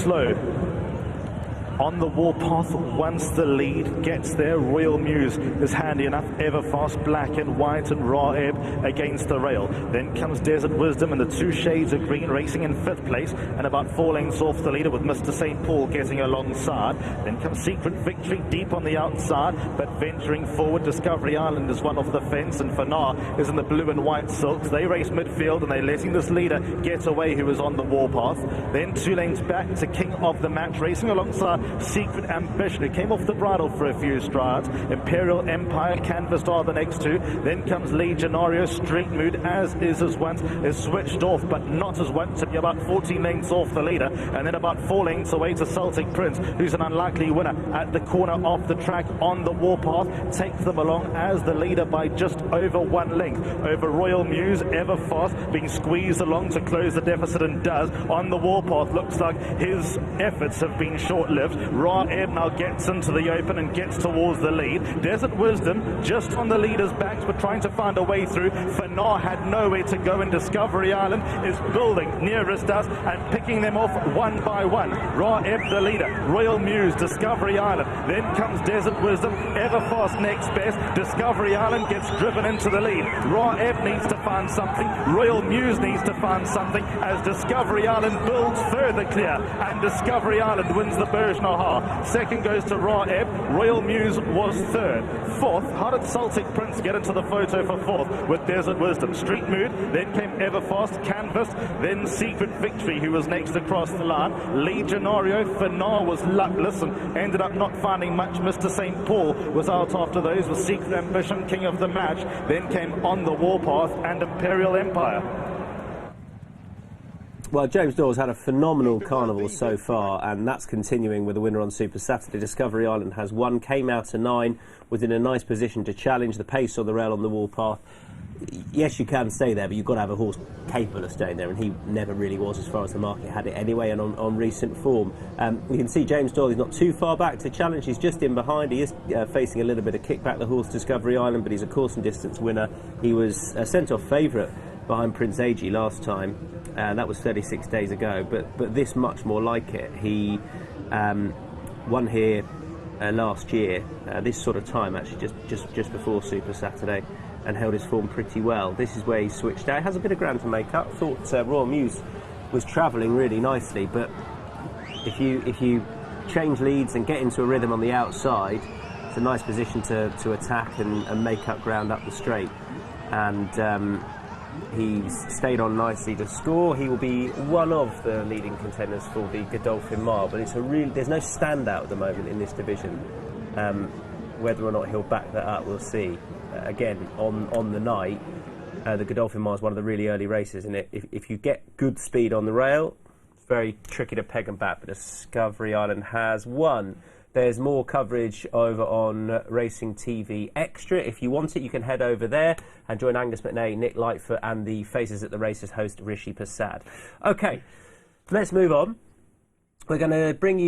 slow. On the warpath, once the lead gets there, Royal Muse is handy enough, ever fast, black and white, and Raw Ebb against the rail. Then comes Desert Wisdom and the two shades of green racing in 5th place, and about 4 lengths off the leader with Mr. St. Paul getting alongside. Then comes Secret Victory deep on the outside, but venturing forward, Discovery Island is one off the fence, and Fanar is in the blue and white silks. They race midfield, and they're letting this leader get away who is on the warpath. Then 2 lanes back to King of the Match, racing alongside Secret Ambition, who came off the bridle for a few strides. Imperial Empire, Canvas are the next 2. Then comes Legionario, Street Mood, as is as once, is switched off, but not as once, to be about 14 lengths off the leader. And then about 4 lengths away to Celtic Prince, who's an unlikely winner at the corner of the track on the warpath. Takes them along as the leader by just over 1 length over Royal Muse, ever fast, being squeezed along to close the deficit, and does. On the warpath, looks like his efforts have been short-lived. Raw Ebb now gets into the open and gets towards the lead. Desert Wisdom just on the leader's backs, but trying to find a way through. Fanar had nowhere to go, and Discovery Island is building nearest us and picking them off one by one. Raw Ebb the leader, Royal Muse, Discovery Island. Then comes Desert Wisdom, ever fast next best. Discovery Island gets driven into the lead. Raw Ebb needs to find something. Royal Muse needs to find something as Discovery Island builds further clear, and Discovery Island wins the Bergenoha. Second goes to Raw Ebb. Royal Muse was 3rd. 4th, how did Celtic Prince get into the photo for 4th with Desert Wisdom? Street Mood, then came Everfast, Canvas, then Secret Victory, who was next across the line. Legionario, Fanar was luckless and ended up not finding much. Mr. St. Paul was out after those with Secret Ambition, King of the Match. Then came On the Warpath and Imperial Empire. Well, James Doyle's had a phenomenal carnival so far, and that's continuing with the winner on Super Saturday. Discovery Island has won, came out to 9, was in a nice position to challenge the pace on the rail on the warpath. Yes, you can stay there, but you've got to have a horse capable of staying there, and he never really was as far as the market had it anyway, and on recent form. We can see James Doyle is not too far back to challenge. He's just in behind. He is facing a little bit of kickback, the horse Discovery Island, but he's a course and distance winner. He was a sent-off favourite behind Prince Age6 last time, and that was 36 days ago, but this much more like it. He won here last year, this sort of time actually, just before Super Saturday, and held his form pretty well. This is where he switched out. Has a bit of ground to make up. Thought Royal Muse was travelling really nicely, but if you change leads and get into a rhythm on the outside, it's a nice position to attack and make up ground up the straight. And he's stayed on nicely to score. He will be one of the leading contenders for the Godolphin Mile, but there's no standout at the moment in this division. Whether or not he'll back that up, we'll see. Again, on the night, the Godolphin Mile is one of the really early races, and if you get good speed on the rail, it's very tricky to peg and back, but Discovery Island has won. There's more coverage over on Racing TV Extra. If you want it, you can head over there and join Angus McNay, Nick Lightfoot, and the Faces at the Races host Rishi Prasad. Okay, let's move on. We're going to bring you